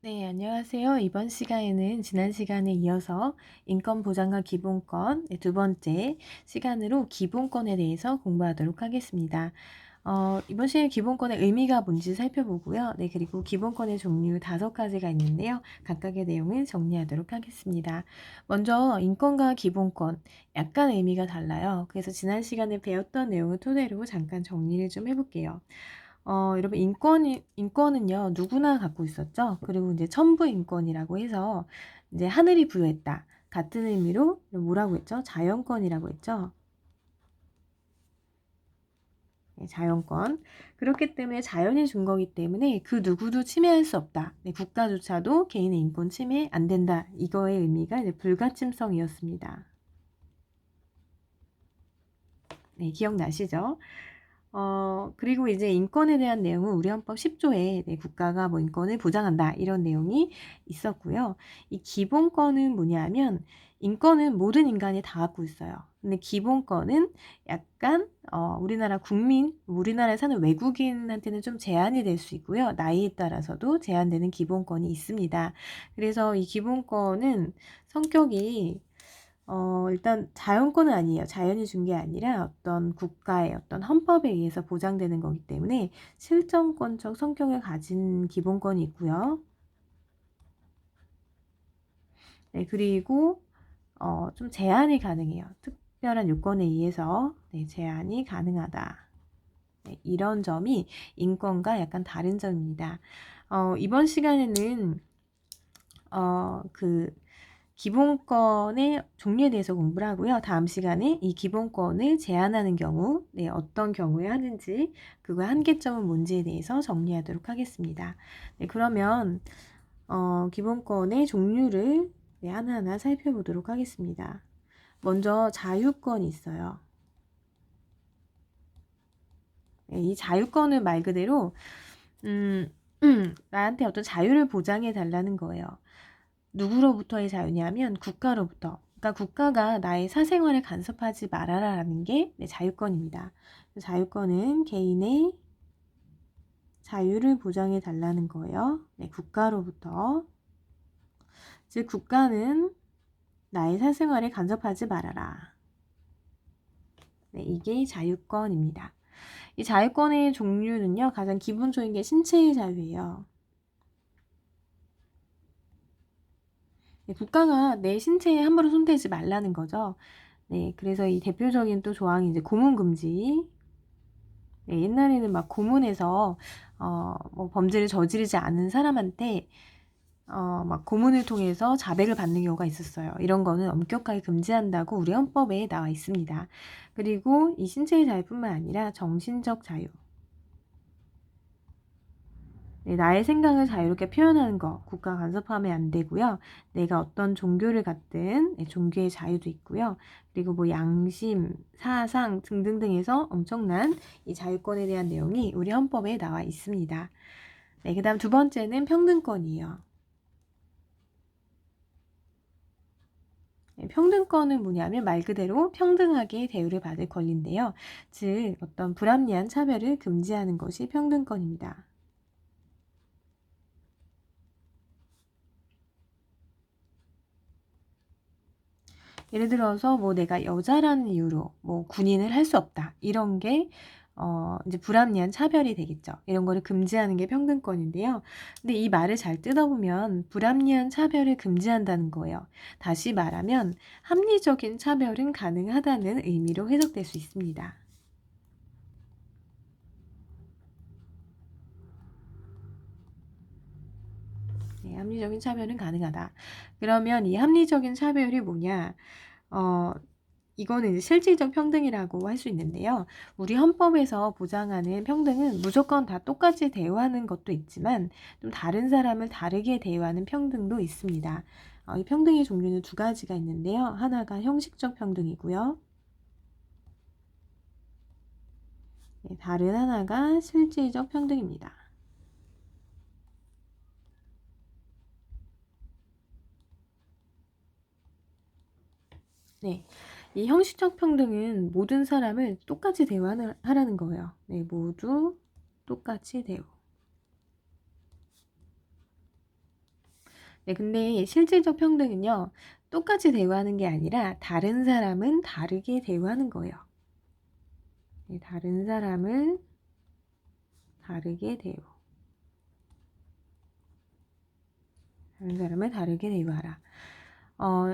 네, 안녕하세요. 이번 시간에는 지난 시간에 이어서 인권 보장과 기본권 네, 두 번째 시간으로 기본권에 대해서 공부하도록 하겠습니다. 이번 시간에 기본권의 의미가 뭔지 살펴보고요. 네, 그리고 기본권의 종류 5가지가 있는데요. 각각의 내용을 정리하도록 하겠습니다. 먼저 인권과 기본권, 약간 의미가 달라요. 그래서 지난 시간에 배웠던 내용을 토대로 잠깐 정리를 좀 해볼게요. 여러분 인권은요 누구나 갖고 있었죠. 그리고 이제 천부 인권이라고 해서 이제 하늘이 부여했다. 같은 의미로 뭐라고 했죠? 자연권이라고 했죠. 네, 자연권. 그렇기 때문에 자연이 준 거기 때문에 그 누구도 침해할 수 없다. 네, 국가조차도 개인의 인권 침해 안 된다. 이거의 의미가 이제 불가침성이었습니다. 네, 기억나시죠? 그리고 이제 인권에 대한 내용은 우리 헌법 10조에 네, 국가가 뭐 인권을 보장한다 이런 내용이 있었고요. 이 기본권은 뭐냐면 인권은 모든 인간이 다 갖고 있어요. 근데 기본권은 약간 우리나라 국민, 우리나라에 사는 외국인한테는 좀 제한이 될 수 있고요. 나이에 따라서도 제한되는 기본권이 있습니다. 그래서 이 기본권은 성격이 일단 자연권은 아니에요. 자연이 준 게 아니라 어떤 국가의 어떤 헌법에 의해서 보장되는 거기 때문에 실정권적 성격을 가진 기본권이 있고요. 네, 그리고 좀 제한이 가능해요. 특별한 요건에 의해서 네, 제한이 가능하다. 네, 이런 점이 인권과 약간 다른 점입니다. 이번 시간에는 그 기본권의 종류에 대해서 공부를 하고요. 다음 시간에 이 기본권을 제한하는 경우, 네, 어떤 경우에 하는지, 그거의 한계점은 뭔지에 대해서 정리하도록 하겠습니다. 네, 그러면 기본권의 종류를 네, 하나하나 살펴보도록 하겠습니다. 먼저 자유권이 있어요. 네, 이 자유권은 말 그대로 나한테 어떤 자유를 보장해 달라는 거예요. 누구로부터의 자유냐면 국가로부터. 그러니까 국가가 나의 사생활을 간섭하지 말아라라는 게 자유권입니다. 자유권은 개인의 자유를 보장해 달라는 거예요. 네, 국가로부터. 즉 국가는 나의 사생활에 간섭하지 말아라. 네, 이게 자유권입니다. 이 자유권의 종류는요, 가장 기본적인 게 신체의 자유예요. 네, 국가가 내 신체에 함부로 손대지 말라는 거죠. 네, 그래서 이 대표적인 또 조항이 이제 고문금지. 네, 옛날에는 막 고문해서 뭐 범죄를 저지르지 않은 사람한테 막 고문을 통해서 자백을 받는 경우가 있었어요. 이런 거는 엄격하게 금지한다고 우리 헌법에 나와 있습니다. 그리고 이 신체의 자유뿐만 아니라 정신적 자유. 네, 나의 생각을 자유롭게 표현하는 거 국가 간섭하면 안 되고요. 내가 어떤 종교를 갖든 네, 종교의 자유도 있고요. 그리고 뭐 양심, 사상 등등등에서 엄청난 이 자유권에 대한 내용이 우리 헌법에 나와 있습니다. 네, 그다음 두 번째는 평등권이에요. 네, 평등권은 뭐냐면 말 그대로 평등하게 대우를 받을 권리인데요. 즉 어떤 불합리한 차별을 금지하는 것이 평등권입니다. 예를 들어서 뭐 내가 여자라는 이유로 뭐 군인을 할 수 없다. 이런 게 이제 불합리한 차별이 되겠죠. 이런 거를 금지하는 게 평등권인데요. 근데 이 말을 잘 뜯어보면 불합리한 차별을 금지한다는 거예요. 다시 말하면 합리적인 차별은 가능하다는 의미로 해석될 수 있습니다. 네, 합리적인 차별은 가능하다. 그러면 이 합리적인 차별이 뭐냐? 어, 이거는 이제 실질적 평등이라고 할 수 있는데요. 우리 헌법에서 보장하는 평등은 무조건 다 똑같이 대우하는 것도 있지만 좀 다른 사람을 다르게 대우하는 평등도 있습니다. 이 평등의 종류는 2가지가 있는데요. 하나가 형식적 평등이고요. 네, 다른 하나가 실질적 평등입니다. 네, 이 형식적 평등은 모든 사람을 똑같이 대우하라는 거예요. 네, 모두 똑같이 대우. 네, 근데 실질적 평등은요, 똑같이 대우하는 게 아니라 다른 사람은 다르게 대우하는 거예요. 네, 다른 사람을 다르게 대우. 다른 사람을 다르게 대우하라.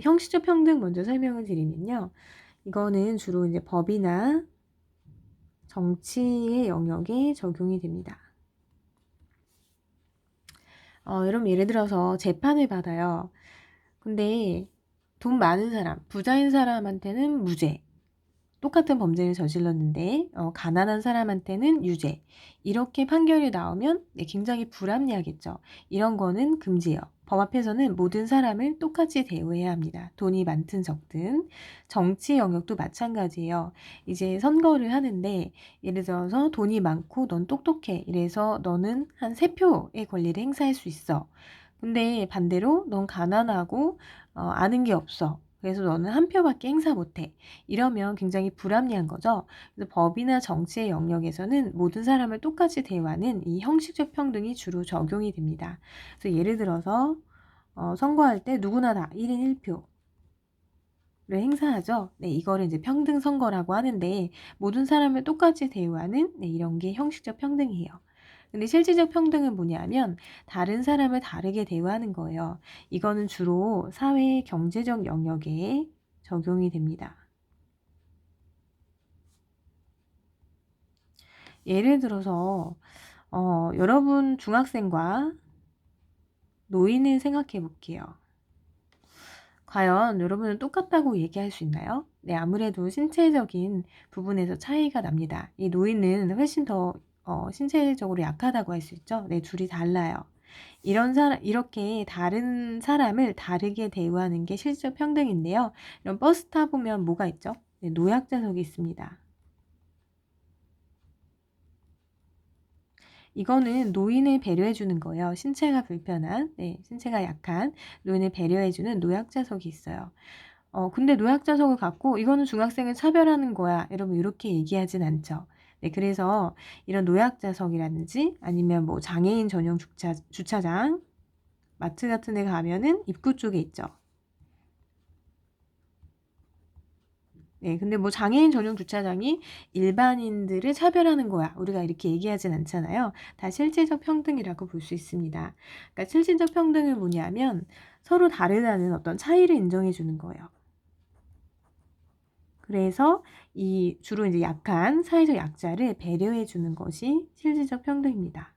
형식적 평등 먼저 설명을 드리면요. 이거는 주로 이제 법이나 정치의 영역에 적용이 됩니다. 여러분 예를 들어서 재판을 받아요. 근데 돈 많은 사람, 부자인 사람한테는 무죄. 똑같은 범죄를 저질렀는데 가난한 사람한테는 유죄. 이렇게 판결이 나오면 굉장히 불합리하겠죠. 이런 거는 금지예요. 법 앞에서는 모든 사람을 똑같이 대우해야 합니다. 돈이 많든 적든. 정치 영역도 마찬가지예요. 이제 선거를 하는데 예를 들어서 돈이 많고 넌 똑똑해. 이래서 너는 한 3표의 권리를 행사할 수 있어. 근데 반대로 넌 가난하고 아는 게 없어. 그래서 너는 1표밖에 행사 못해. 이러면 굉장히 불합리한 거죠. 그래서 법이나 정치의 영역에서는 모든 사람을 똑같이 대우하는 이 형식적 평등이 주로 적용이 됩니다. 그래서 예를 들어서 선거할 때 누구나 다 1인 1표를 행사하죠. 네, 이거를 이제 평등 선거라고 하는데 모든 사람을 똑같이 대우하는 이런 게 형식적 평등이에요. 근데 실질적 평등은 뭐냐면 다른 사람을 다르게 대우하는 거예요. 이거는 주로 사회 경제적 영역에 적용이 됩니다. 예를 들어서 여러분 중학생과 노인을 생각해 볼게요. 과연 여러분은 똑같다고 얘기할 수 있나요? 네, 아무래도 신체적인 부분에서 차이가 납니다. 이 노인은 훨씬 더 신체적으로 약하다고 할 수 있죠. 네, 둘이 달라요. 이렇게 다른 사람을 다르게 대우하는 게 실질적 평등인데요. 이런 버스 타보면 뭐가 있죠? 네, 노약자석이 있습니다. 이거는 노인을 배려해주는 거예요. 신체가 불편한, 신체가 약한 노인을 배려해주는 노약자석이 있어요. 근데 노약자석을 갖고 이거는 중학생을 차별하는 거야. 여러분 이렇게 얘기하진 않죠. 네, 그래서 이런 노약자석이라든지 아니면 뭐 장애인 전용 주차장, 마트 같은 데 가면은 입구 쪽에 있죠. 네, 근데 뭐 장애인 전용 주차장이 일반인들을 차별하는 거야. 우리가 이렇게 얘기하진 않잖아요. 다 실질적 평등이라고 볼 수 있습니다. 그러니까 실질적 평등은 뭐냐면 서로 다르다는 어떤 차이를 인정해 주는 거예요. 그래서 이 주로 이제 약한 사회적 약자를 배려해 주는 것이 실질적 평등입니다.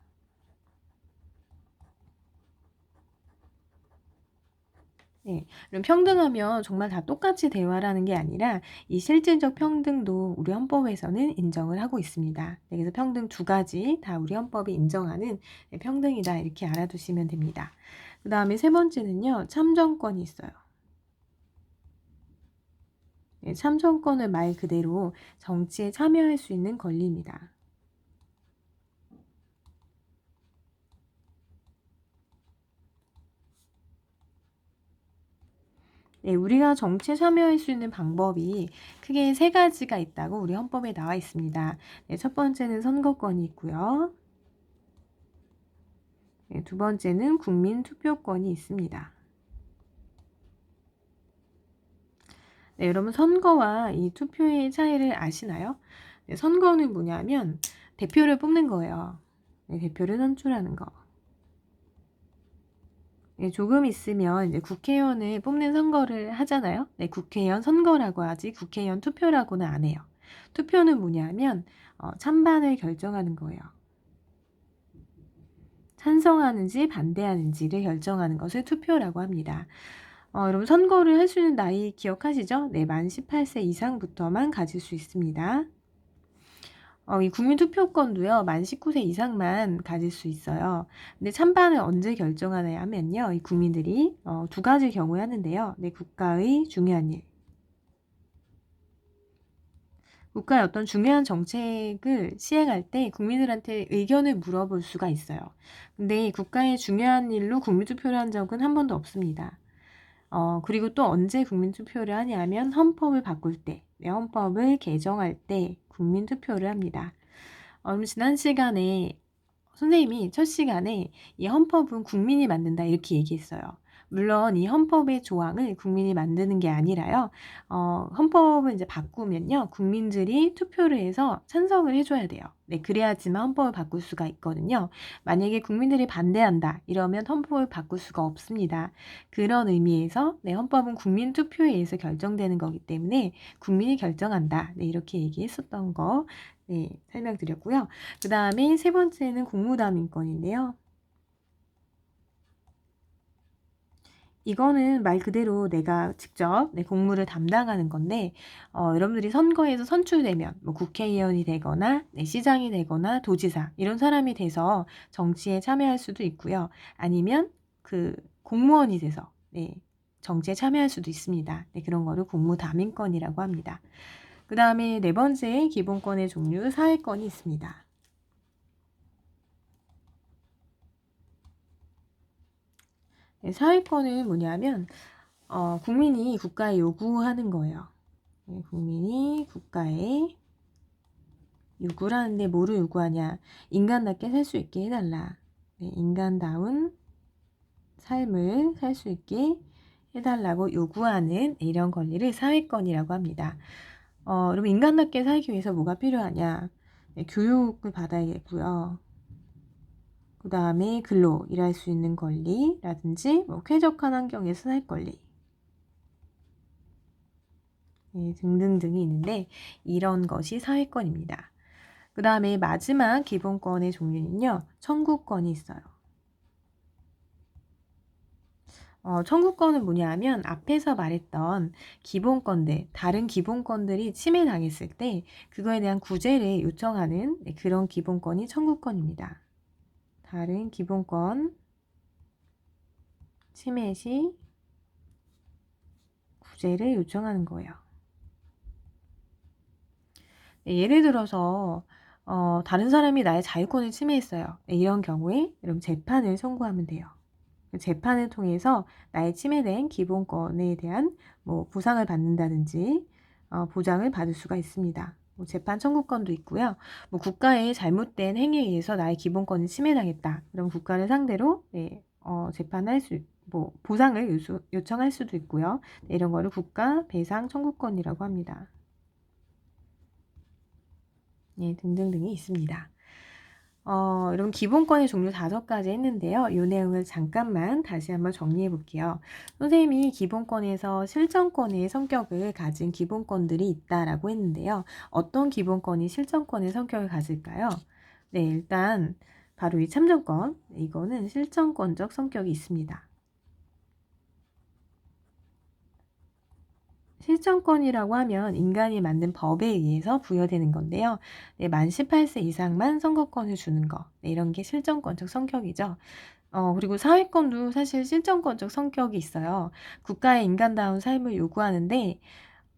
네. 그럼 평등하면 정말 다 똑같이 대화라는 게 아니라 이 실질적 평등도 우리 헌법에서는 인정을 하고 있습니다. 네, 그래서 평등 두 가지 다 우리 헌법이 인정하는 평등이다 이렇게 알아두시면 됩니다. 그 다음에 세 번째는요. 참정권이 있어요. 네, 참정권을 말 그대로 정치에 참여할 수 있는 권리입니다. 네, 우리가 정치에 참여할 수 있는 방법이 크게 세 가지가 있다고 우리 헌법에 나와 있습니다. 네, 첫 번째는 선거권이 있고요. 네, 두 번째는 국민 투표권이 있습니다. 네, 여러분 선거와 이 투표의 차이를 아시나요? 네, 선거는 뭐냐면 대표를 뽑는 거예요. 네, 대표를 선출하는 거. 네, 조금 있으면 이제 국회의원을 뽑는 선거를 하잖아요. 네, 국회의원 선거라고 하지 국회의원 투표라고는 안 해요. 투표는 뭐냐면 찬반을 결정하는 거예요. 찬성하는지 반대하는지를 결정하는 것을 투표라고 합니다. 여러분 선거를 할 수 있는 나이 기억하시죠? 네, 만 18세 이상부터만 가질 수 있습니다. 이 국민투표권도요, 만 19세 이상만 가질 수 있어요. 근데 찬반을 언제 결정하냐 하면요, 이 국민들이 두 가지 경우에 하는데요. 네, 국가의 중요한 일. 국가의 어떤 중요한 정책을 시행할 때 국민들한테 의견을 물어볼 수가 있어요. 근데 국가의 중요한 일로 국민투표를 한 적은 한 번도 없습니다. 그리고 또 언제 국민투표를 하냐면 헌법을 바꿀 때, 네, 헌법을 개정할 때 국민투표를 합니다. 그럼 지난 시간에 선생님이 첫 시간에 이 헌법은 국민이 만든다 이렇게 얘기했어요. 물론 이 헌법의 조항을 국민이 만드는 게 아니라요. 헌법을 이제 바꾸면요. 국민들이 투표를 해서 찬성을 해 줘야 돼요. 네, 그래야지만 헌법을 바꿀 수가 있거든요. 만약에 국민들이 반대한다 이러면 헌법을 바꿀 수가 없습니다. 그런 의미에서 네, 헌법은 국민 투표에 의해서 결정되는 거기 때문에 국민이 결정한다. 네, 이렇게 얘기했었던 거 네, 설명드렸고요. 그다음에 세 번째는 공무담 인권인데요. 이거는 말 그대로 내가 직접 내 공무를 담당하는 건데 여러분들이 선거에서 선출되면 뭐 국회의원이 되거나 시장이 되거나 도지사 이런 사람이 돼서 정치에 참여할 수도 있고요. 아니면 그 공무원이 돼서 정치에 참여할 수도 있습니다. 그런 거를 공무담임권이라고 합니다. 그 다음에 네 번째 기본권의 종류 사회권이 있습니다. 사회권은 뭐냐면 국민이 국가에 요구하는 거예요. 국민이 국가에 요구를 하는데 뭐를 요구하냐? 인간답게 살 수 있게 해달라. 인간다운 삶을 살 수 있게 해달라고 요구하는 이런 권리를 사회권이라고 합니다. 여러분 인간답게 살기 위해서 뭐가 필요하냐? 교육을 받아야겠고요. 그 다음에 근로, 일할 수 있는 권리라든지 뭐 쾌적한 환경에서 살 권리 등등등이 있는데 이런 것이 사회권입니다. 그 다음에 마지막 기본권의 종류는요. 청구권이 있어요. 청구권은 뭐냐 하면 앞에서 말했던 기본권들, 다른 기본권들이 침해당했을 때 그거에 대한 구제를 요청하는 그런 기본권이 청구권입니다. 다른 기본권 침해 시 구제를 요청하는 거예요. 예를 들어서 다른 사람이 나의 자유권을 침해했어요. 이런 경우에 여러분 재판을 청구하면 돼요. 재판을 통해서 나의 침해된 기본권에 대한 뭐 보상을 받는다든지 보장을 받을 수가 있습니다. 뭐 재판 청구권도 있고요. 뭐 국가의 잘못된 행위에 의해서 나의 기본권이 침해당했다. 그럼 국가를 상대로 재판할 수, 뭐 보상을 요청할 수도 있고요. 이런 거를 국가 배상 청구권이라고 합니다. 등등등이 있습니다. 여러분 기본권의 종류 5가지 했는데요. 이 내용을 잠깐만 다시 한번 정리해 볼게요. 선생님이 기본권에서 실전권의 성격을 가진 기본권들이 있다라고 했는데요. 어떤 기본권이 실전권의 성격을 가질까요? 네, 일단 바로 이 참정권, 이거는 실전권적 성격이 있습니다. 실전권이라고 하면 인간이 만든 법에 의해서 부여되는 건데요. 만 18세 이상만 선거권을 주는 거. 이런 게 실전권적 성격이죠. 그리고 사회권도 사실 실전권적 성격이 있어요. 국가의 인간다운 삶을 요구하는데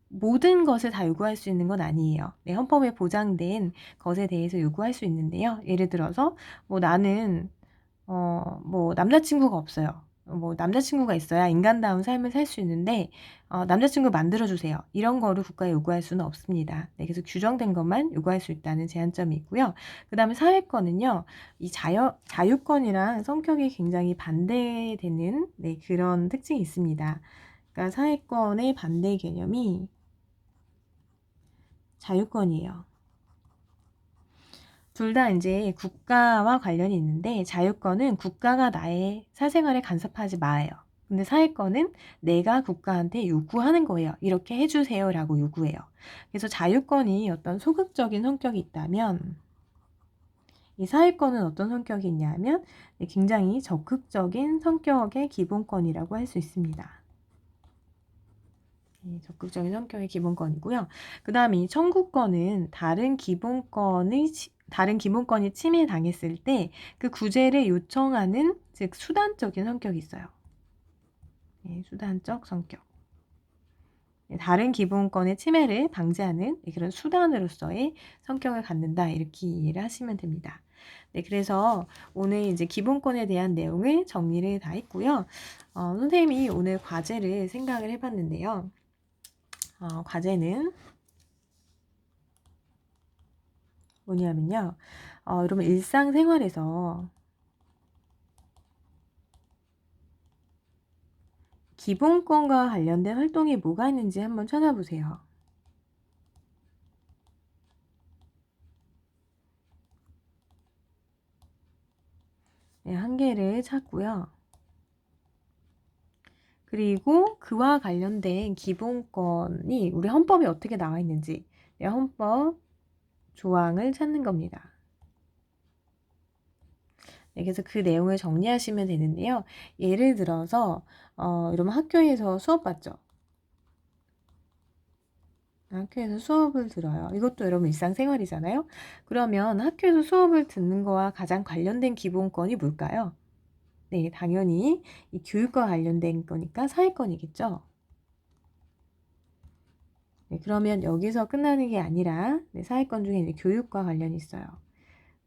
모든 것을 다 요구할 수 있는 건 아니에요. 헌법에 보장된 것에 대해서 요구할 수 있는데요. 예를 들어서 뭐 나는 뭐 남자친구가 없어요. 뭐 남자친구가 있어야 인간다운 삶을 살 수 있는데 남자친구 만들어 주세요. 이런 거를 국가에 요구할 수는 없습니다. 그래서 규정된 것만 요구할 수 있다는 제한점이 있고요. 그 다음에 사회권은요. 이 자유권이랑 성격이 굉장히 반대되는 그런 특징이 있습니다. 그러니까 사회권의 반대 개념이 자유권이에요. 둘 다 이제 국가와 관련이 있는데 자유권은 국가가 나의 사생활에 간섭하지 마요. 근데 사회권은 내가 국가한테 요구하는 거예요. 이렇게 해주세요라고 요구해요. 그래서 자유권이 어떤 소극적인 성격이 있다면 이 사회권은 어떤 성격이 있냐면 굉장히 적극적인 성격의 기본권이라고 할 수 있습니다. 적극적인 성격의 기본권이고요. 그 다음에 이 청구권은 다른 기본권이 침해당했을 때 그 구제를 요청하는 즉 수단적인 성격이 있어요. 수단적 성격. 다른 기본권의 침해를 방지하는 그런 수단으로서의 성격을 갖는다 이렇게 이해를 하시면 됩니다. 그래서 오늘 이제 기본권에 대한 내용을 정리를 다 했고요. 선생님이 오늘 과제를 생각을 해봤는데요. 과제는 뭐냐면요. 여러분 일상생활에서 기본권과 관련된 활동이 뭐가 있는지 한번 찾아보세요. 네, 한 개를 찾고요. 그리고 그와 관련된 기본권이 우리 헌법에 어떻게 나와 있는지, 네, 헌법 조항을 찾는 겁니다. 네, 그래서 그 내용을 정리하시면 되는데요. 예를 들어서 여러분 학교에서 수업 받죠? 학교에서 수업을 들어요. 이것도 여러분 일상생활이잖아요. 그러면 학교에서 수업을 듣는 거와 가장 관련된 기본권이 뭘까요? 네, 당연히 이 교육과 관련된 거니까 사회권이겠죠. 네, 그러면 여기서 끝나는 게 아니라 네, 사회권 중에 이제 교육과 관련이 있어요.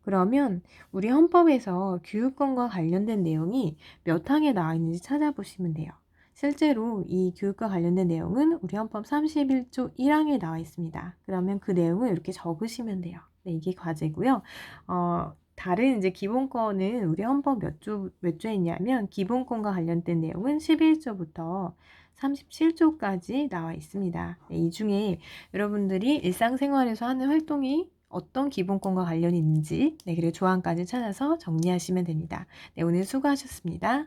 그러면 우리 헌법에서 교육권과 관련된 내용이 몇 항에 나와 있는지 찾아보시면 돼요. 실제로 이 교육과 관련된 내용은 우리 헌법 31조 1항에 나와 있습니다. 그러면 그 내용을 이렇게 적으시면 돼요. 네, 이게 과제고요. 다른 이제 기본권은 우리 헌법 몇 조에 있냐면 기본권과 관련된 내용은 11조부터 37조까지 나와 있습니다. 네, 이 중에 여러분들이 일상생활에서 하는 활동이 어떤 기본권과 관련이 있는지, 네, 그리고 조항까지 찾아서 정리하시면 됩니다. 네, 오늘 수고하셨습니다.